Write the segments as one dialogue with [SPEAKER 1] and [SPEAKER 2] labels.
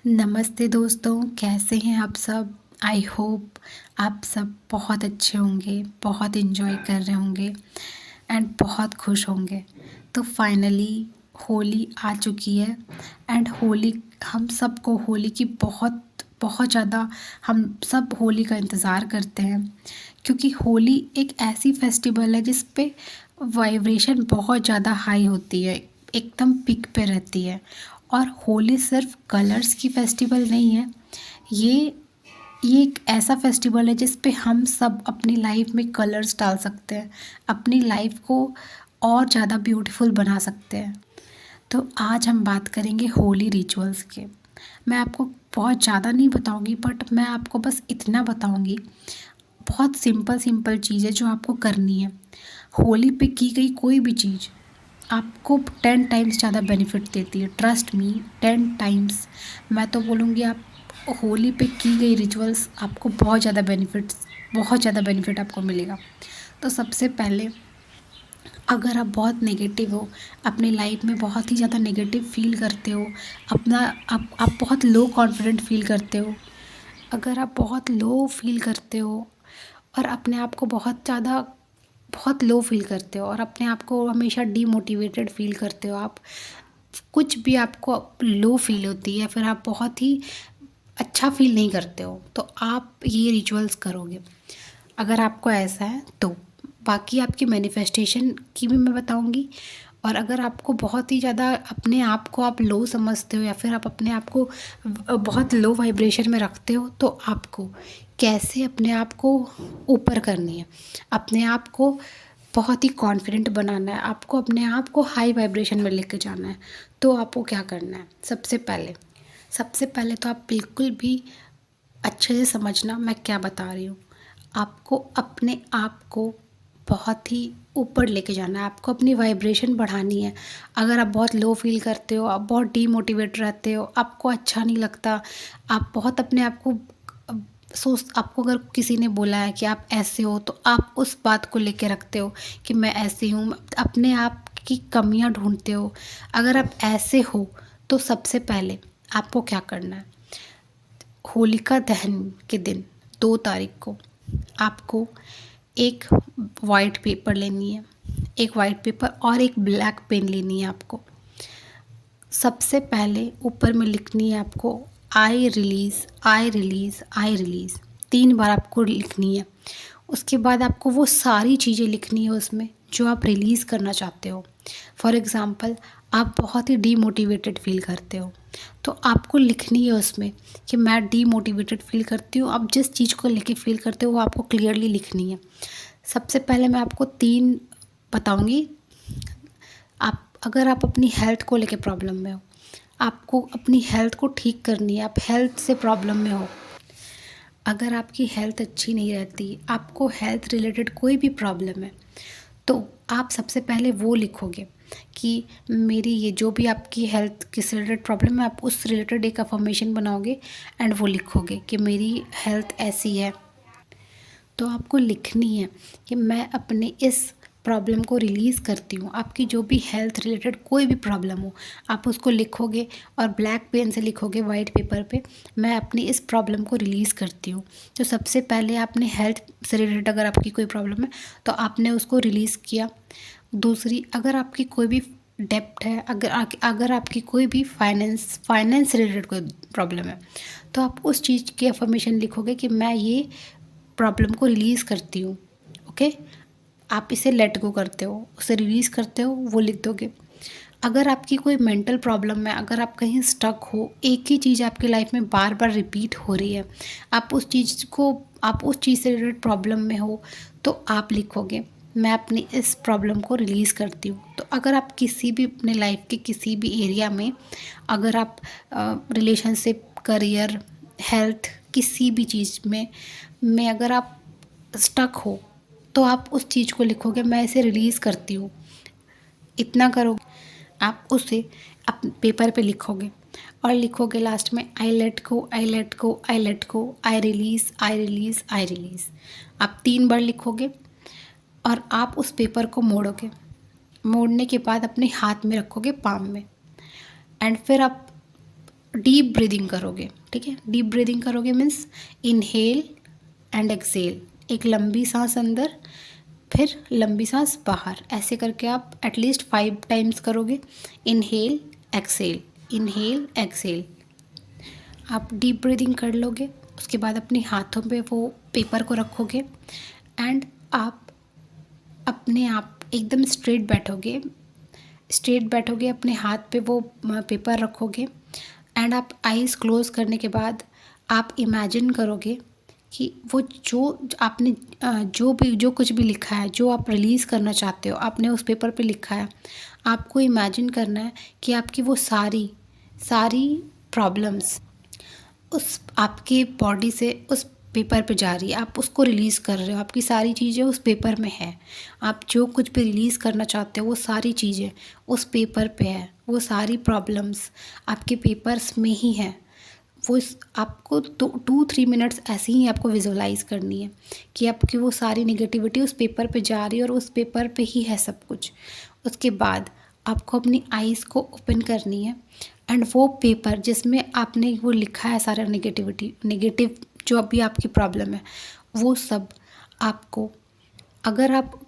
[SPEAKER 1] नमस्ते दोस्तों, कैसे हैं आप सब? आई होप आप सब बहुत अच्छे होंगे, बहुत एंजॉय कर रहे होंगे एंड बहुत खुश होंगे। तो फाइनली होली आ चुकी है एंड होली हम सबको होली की बहुत बहुत ज़्यादा हम सब होली का इंतज़ार करते हैं, क्योंकि होली एक ऐसी फेस्टिवल है जिस पे वाइब्रेशन बहुत ज़्यादा हाई होती है, एकदम पीक पे रहती है। और होली सिर्फ कलर्स की फेस्टिवल नहीं है, ये ये एक ऐसा फेस्टिवल है जिस पे हम सब अपनी लाइफ में कलर्स डाल सकते हैं, अपनी लाइफ को और ज़्यादा ब्यूटीफुल बना सकते हैं। तो आज हम बात करेंगे होली रिचुअल्स के। मैं आपको बहुत ज़्यादा नहीं बताऊंगी, बट मैं आपको बस इतना बताऊंगी, बहुत सिंपल सिंपल चीज़ है जो आपको करनी है। होली पे की गई कोई भी चीज़ आपको 10 टाइम्स ज़्यादा बेनिफिट देती है, ट्रस्ट मी, 10 टाइम्स। मैं तो बोलूँगी आप होली पे की गई रिचुअल्स आपको बहुत ज़्यादा बेनिफिट आपको मिलेगा। तो सबसे पहले, अगर आप बहुत नेगेटिव हो, अपनी लाइफ में बहुत ही ज़्यादा नेगेटिव फील करते हो, अपना आप बहुत लो कॉन्फिडेंट फील करते हो, अगर आप बहुत लो फील करते हो और अपने आप को बहुत लो फील करते हो और अपने आप को हमेशा डीमोटिवेटेड फील करते हो, आप कुछ भी आपको लो फील होती है, फिर आप बहुत ही अच्छा फील नहीं करते हो, तो आप ये रिचुअल्स करोगे अगर आपको ऐसा है तो। बाकी आपकी मैनिफेस्टेशन की भी मैं बताऊंगी। और अगर आपको बहुत ही ज़्यादा अपने आप को आप लो समझते हो या फिर आप अपने आप को बहुत लो वाइब्रेशन में रखते हो, तो आपको कैसे अपने आप को ऊपर करनी है, अपने आप को बहुत ही कॉन्फिडेंट बनाना है, आपको अपने आप को हाई वाइब्रेशन में लेके जाना है। तो आपको क्या करना है? सबसे पहले तो आप बिल्कुल भी अच्छे से समझना मैं क्या बता रही हूँ। आपको अपने आप को बहुत ही ऊपर लेके जाना है, आपको अपनी वाइब्रेशन बढ़ानी है। अगर आप बहुत लो फील करते हो, आप बहुत डीमोटिवेट रहते हो, आपको अच्छा नहीं लगता, आप बहुत अपने आप को आपको अगर किसी ने बोला है कि आप ऐसे हो, तो आप उस बात को लेके रखते हो कि मैं ऐसी हूँ, अपने आप की कमियाँ ढूंढते हो। अगर आप ऐसे हो तो सबसे पहले आपको क्या करना है? होलिका दहन के दिन 2 तारीख को आपको एक वाइट पेपर लेनी है, एक वाइट पेपर और एक ब्लैक पेन लेनी है आपको। सबसे पहले ऊपर में लिखनी है आपको आई release, I release, I release, 3 बार आपको लिखनी है। उसके बाद आपको वो सारी चीज़ें लिखनी है उसमें जो आप रिलीज़ करना चाहते हो। फॉर एग्ज़ाम्पल, आप बहुत ही डीमोटिवेटेड फ़ील करते हो, तो आपको लिखनी है उसमें कि मैं डीमोटिवेटेड फ़ील करती हूँ। आप जिस चीज़ को लेके फ़ील करते हो वो आपको क्लियरली लिखनी है। सबसे पहले मैं आपको 3 बताऊँगी। अगर आप अपनी हेल्थ को लेके प्रॉब्लम में हो, आपको अपनी हेल्थ को ठीक करनी है, आप हेल्थ से प्रॉब्लम में हो, अगर आपकी हेल्थ अच्छी नहीं रहती, आपको हेल्थ रिलेटेड कोई भी प्रॉब्लम है, तो आप सबसे पहले वो लिखोगे कि मेरी ये जो भी आपकी हेल्थ किस रिलेटेड प्रॉब्लम है, आप उस रिलेटेड एक अफर्मेशन बनाओगे एंड वो लिखोगे कि मेरी हेल्थ ऐसी है। तो आपको लिखनी है कि मैं अपने इस प्रॉब्लम को रिलीज़ करती हूँ। आपकी जो भी हेल्थ रिलेटेड कोई भी प्रॉब्लम हो, आप उसको लिखोगे और ब्लैक पेन से लिखोगे वाइट पेपर पे, मैं अपनी इस प्रॉब्लम को रिलीज़ करती हूँ। तो सबसे पहले आपने हेल्थ से रिलेटेड अगर आपकी कोई प्रॉब्लम है तो आपने उसको रिलीज़ किया। दूसरी, अगर आपकी कोई भी डेप्ट है, अगर आपकी कोई भी फाइनेंस रिलेटेड कोई प्रॉब्लम है, तो आप उस चीज़ की अफर्मेशन लिखोगे कि मैं ये प्रॉब्लम को रिलीज़ करती हूँ। ओके, आप इसे लेट गो करते हो, उसे रिलीज़ करते हो, वो लिख दोगे। अगर आपकी कोई मेंटल प्रॉब्लम है, अगर आप कहीं स्टक हो, एक ही चीज़ आपकी लाइफ में बार बार रिपीट हो रही है, आप उस चीज़ से रिलेटेड प्रॉब्लम में हो, तो आप लिखोगे मैं अपनी इस प्रॉब्लम को रिलीज़ करती हूँ। तो अगर आप किसी भी अपने लाइफ के किसी भी एरिया में, अगर आप रिलेशनशिप, करियर, हेल्थ, किसी भी चीज़ में अगर आप स्टक हो, तो आप उस चीज़ को लिखोगे मैं इसे रिलीज़ करती हूँ। इतना करोगे, आप उसे पेपर पे लिखोगे और लिखोगे लास्ट में आई let go, I let go, I let go, I release, I release, I release. आप 3 बार लिखोगे और आप उस पेपर को मोड़ोगे। मोड़ने के बाद अपने हाथ में रखोगे, पाम में, एंड फिर आप डीप ब्रीदिंग करोगे, ठीक है। डीप ब्रीदिंग करोगे मीन्स इनहेल एंड एक्सेल, एक लंबी सांस अंदर फिर लंबी सांस बाहर, ऐसे करके आप एटलीस्ट 5 टाइम्स करोगे। Inhale exhale, inhale exhale. आप डीप ब्रीदिंग कर लोगे, उसके बाद अपने हाथों पे वो पेपर को रखोगे एंड आप अपने आप एकदम स्ट्रेट बैठोगे, अपने हाथ पे वो पेपर रखोगे एंड आप आईज़ क्लोज करने के बाद आप इमेजिन करोगे कि वो जो आपने जो कुछ भी लिखा है, जो आप रिलीज़ करना चाहते हो, आपने उस पेपर पे लिखा है, आपको इमेजिन करना है कि आपकी वो सारी सारी प्रॉब्लम्स उस आपके बॉडी से उस पेपर पे जा रही है, आप उसको रिलीज़ कर रहे हो, आपकी सारी चीज़ें उस पेपर में है। आप जो कुछ भी रिलीज़ करना चाहते हो वो सारी चीज़ें उस पेपर पे है, वो सारी प्रॉब्लम्स आपके पेपर्स में ही है। आपको 2-3 मिनट्स ऐसे ही आपको विजुअलाइज़ करनी है कि आपकी वो सारी नेगेटिविटी उस पेपर पे जा रही है और उस पेपर पे ही है सब कुछ। उसके बाद आपको अपनी आईज़ को ओपन करनी है एंड वो पेपर जिसमें आपने वो लिखा है सारा नेगेटिव जो अभी आपकी प्रॉब्लम है, वो सब आपको, अगर आप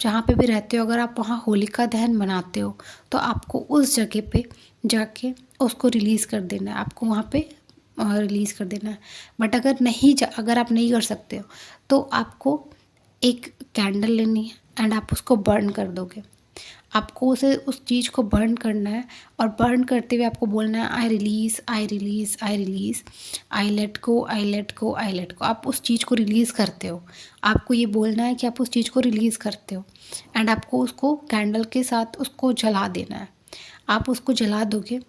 [SPEAKER 1] जहाँ पे भी रहते हो, अगर आप वहाँ होलिका दहन मनाते हो तो आपको उस जगह पे जाके उसको रिलीज़ कर देना है, आपको वहाँ पे रिलीज़ कर देना है। बट अगर आप नहीं कर सकते हो तो आपको एक कैंडल लेनी है एंड आप उसको बर्न कर दोगे। आपको उस चीज़ को बर्न करना है और बर्न करते हुए आपको बोलना है I release, I release, I release, I let go, I let go, I let go. आप उस चीज़ को रिलीज़ करते हो, आपको ये बोलना है कि आप उस चीज़ को रिलीज़ करते हो एंड आपको उसको कैंडल के साथ उसको जला देना है। आप उसको जला दोगे,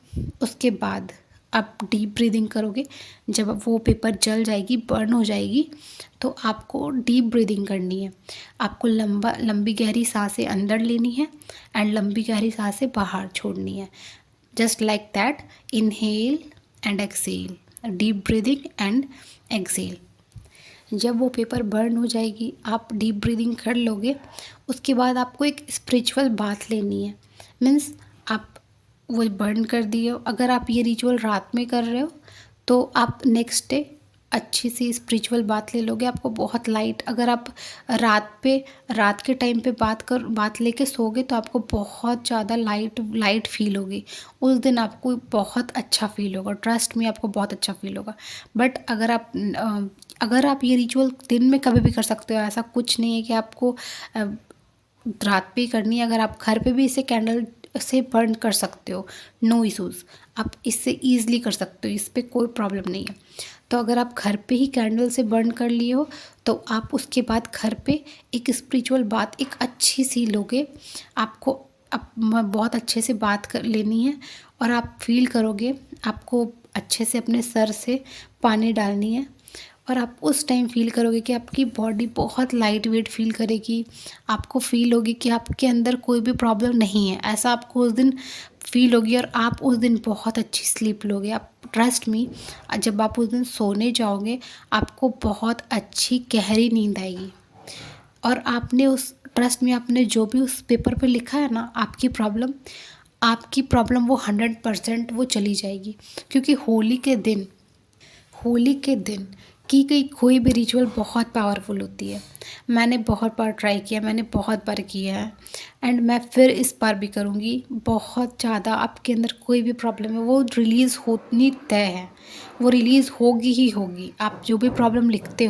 [SPEAKER 1] उसके बाद आप डीप ब्रीदिंग करोगे। जब वो पेपर जल जाएगी, बर्न हो जाएगी, तो आपको डीप ब्रीदिंग करनी है। आपको लंबी गहरी सांसें अंदर लेनी है एंड लंबी गहरी सांसें बाहर छोड़नी है। Just like that, inhale and exhale, deep breathing and exhale. जब वो पेपर बर्न हो जाएगी, आप डीप ब्रीदिंग कर लोगे, उसके बाद आपको एक स्पिरिचुअल बाथ लेनी है। मीन्स आप वो बर्न कर दिए हो, अगर आप ये रिचुअल रात में कर रहे हो तो आप नेक्स्ट डे अच्छी सी स्पिरिचुअल बात ले लोगे। आपको बहुत लाइट, अगर आप रात के टाइम पे बात लेके सोगे तो आपको बहुत ज़्यादा लाइट फील होगी। उस दिन आपको बहुत अच्छा फील होगा, ट्रस्ट में आपको बहुत अच्छा फील होगा। बट अगर आप ये रिचुअल दिन में कभी भी कर सकते हो, ऐसा कुछ नहीं है कि आपको रात पे ही करनी है। अगर आप घर पे भी इसे कैंडल से बर्न कर सकते हो, नो इशूज़, आप इससे ईज़िली कर सकते हो, इस पर कोई प्रॉब्लम नहीं है। तो अगर आप घर पे ही कैंडल से बर्न कर लिए हो तो आप उसके बाद घर पे एक स्पिरिचुअल बात एक अच्छी सी लोगे। आपको बहुत अच्छे से बात कर लेनी है और आप फील करोगे, आपको अच्छे से अपने सर से पानी डालनी है और आप उस टाइम फील करोगे कि आपकी बॉडी बहुत लाइट वेट फील करेगी। आपको फील होगी कि आपके अंदर कोई भी प्रॉब्लम नहीं है, ऐसा आपको उस दिन फील होगी और आप उस दिन बहुत अच्छी स्लीप लोगे। आप ट्रस्ट मी, जब आप उस दिन सोने जाओगे आपको बहुत अच्छी गहरी नींद आएगी। और आपने जो भी उस पेपर पे लिखा है ना, आपकी प्रॉब्लम वो 100% वो चली जाएगी। क्योंकि होली के दिन की गई कोई भी रिचुअल बहुत पावरफुल होती है। मैंने बहुत बार ट्राई किया, मैंने बहुत बार किया है एंड मैं फिर इस बार भी करूँगी। बहुत ज़्यादा आपके अंदर कोई भी प्रॉब्लम है वो रिलीज़ होनी तय है, वो रिलीज़ होगी ही होगी। आप जो भी प्रॉब्लम लिखते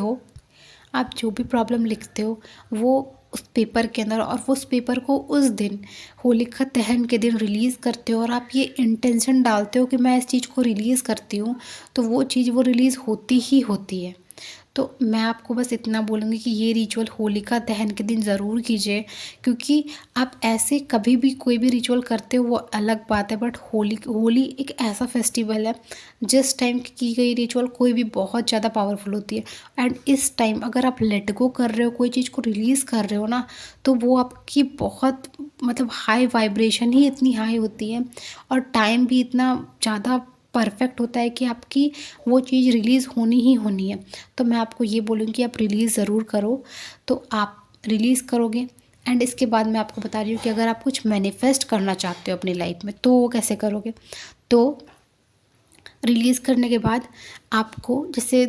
[SPEAKER 1] हो वो उस पेपर के अंदर, और उस पेपर को उस दिन होलिका दहन के दिन रिलीज़ करते हो और आप ये इंटेंशन डालते हो कि मैं इस चीज़ को रिलीज़ करती हूँ, तो वो चीज़ वो रिलीज़ होती ही होती है। तो मैं आपको बस इतना बोलूँगी कि ये रिचुअल होलिका दहन के दिन ज़रूर कीजिए। क्योंकि आप ऐसे कभी भी कोई भी रिचुअल करते हो वो अलग बात है, बट होली एक ऐसा फेस्टिवल है जिस टाइम की गई रिचुअल कोई भी बहुत ज़्यादा पावरफुल होती है। एंड इस टाइम अगर आप लेट गो कर रहे हो, कोई चीज़ को रिलीज़ कर रहे हो ना, तो वो आपकी बहुत मतलब हाई वाइब्रेशन ही इतनी हाई होती है और टाइम भी इतना ज़्यादा परफेक्ट होता है कि आपकी वो चीज़ रिलीज़ होनी ही होनी है। तो मैं आपको ये बोलूँगी कि आप रिलीज़ ज़रूर करो। तो आप रिलीज़ करोगे एंड इसके बाद मैं आपको बता रही हूँ कि अगर आप कुछ मैनिफेस्ट करना चाहते हो अपनी लाइफ में तो वो कैसे करोगे। तो रिलीज़ करने के बाद आपको जैसे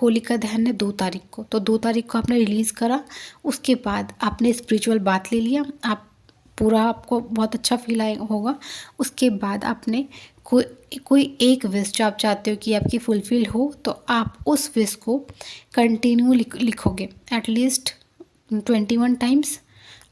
[SPEAKER 1] होलिका दहन है 2 तारीख को, तो 2 तारीख को आपने रिलीज़ करा, उसके बाद आपने स्पिरिचुअल बाथ ले लिया, आप पूरा आपको बहुत अच्छा फ़ील आएगा होगा। उसके बाद आपने कोई एक विश जो आप चाहते हो कि आपकी फुलफ़िल हो, तो आप उस विश को कंटिन्यू लिखोगे एटलीस्ट 21 टाइम्स।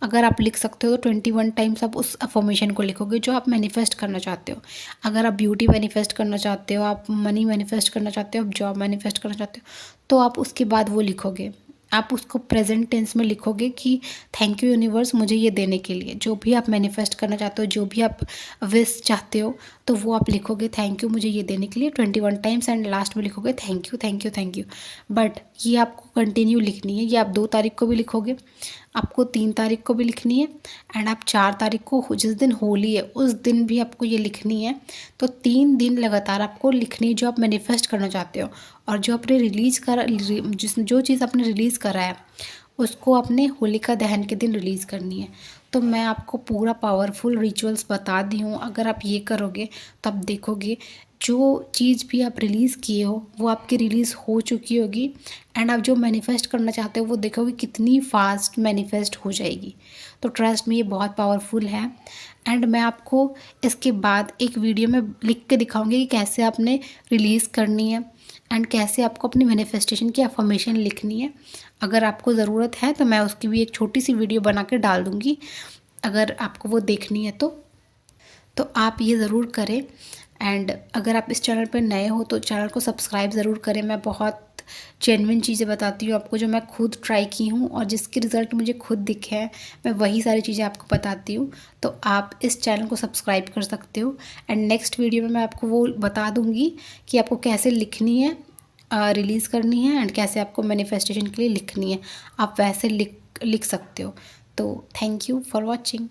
[SPEAKER 1] अगर आप लिख सकते हो तो 21 टाइम्स आप उस अफ़र्मेशन को लिखोगे जो आप मैनिफेस्ट करना चाहते हो। अगर आप ब्यूटी मैनिफेस्ट करना चाहते हो, आप मनी मैनिफेस्ट करना चाहते हो, आप जॉब मैनिफेस्ट करना चाहते हो, तो आप उसके बाद वो लिखोगे। आप उसको प्रेजेंट टेंस में लिखोगे कि थैंक यू यूनिवर्स मुझे ये देने के लिए। जो भी आप मैनिफेस्ट करना चाहते हो, जो भी आप विश चाहते हो, तो वो आप लिखोगे थैंक यू मुझे ये देने के लिए 21 टाइम्स, एंड लास्ट में लिखोगे thank you thank you thank you. But ये आपको कंटिन्यू लिखनी है। ये आप 2 तारीख को भी लिखोगे, आपको 3 तारीख को भी लिखनी है, एंड आप 4 तारीख को जिस दिन होली है उस दिन भी आपको ये लिखनी है। तो 3 दिन लगातार आपको लिखनी है जो आप मैनिफेस्ट करना चाहते हो, और जो आपने जो चीज़ आपने रिलीज़ करा है उसको अपने होलिका दहन के दिन रिलीज़ करनी है। तो मैं आपको पूरा पावरफुल रिचुअल्स बता दी हूँ। अगर आप ये करोगे तो आप देखोगे जो चीज़ भी आप रिलीज़ किए हो वो आपकी रिलीज़ हो चुकी होगी, एंड आप जो मैनिफेस्ट करना चाहते हो वो देखोगे कितनी फास्ट मैनिफेस्ट हो जाएगी। तो ट्रस्ट में ये बहुत पावरफुल है। एंड मैं आपको इसके बाद एक वीडियो में लिख के दिखाऊंगी कि कैसे आपने रिलीज़ करनी है, एंड कैसे आपको अपनी मैनिफेस्टेशन की अफर्मेशन लिखनी है। अगर आपको ज़रूरत है तो मैं उसकी भी एक छोटी सी वीडियो बना के डाल दूँगी, अगर आपको वो देखनी है तो आप ये ज़रूर करें। एंड अगर आप इस चैनल पर नए हो तो चैनल को सब्सक्राइब ज़रूर करें। मैं बहुत जेन्युइन चीज़ें बताती हूँ आपको जो मैं खुद ट्राई की हूँ और जिसके रिज़ल्ट मुझे खुद दिखे हैं, मैं वही सारी चीज़ें आपको बताती हूँ। तो आप इस चैनल को सब्सक्राइब कर सकते हो। एंड नेक्स्ट वीडियो में मैं आपको वो बता दूँगी कि आपको कैसे लिखनी है, रिलीज़ करनी है, एंड कैसे आपको मैनिफेस्टेशन के लिए लिखनी है। आप वैसे लिख सकते हो। तो थैंक यू फॉर वॉचिंग।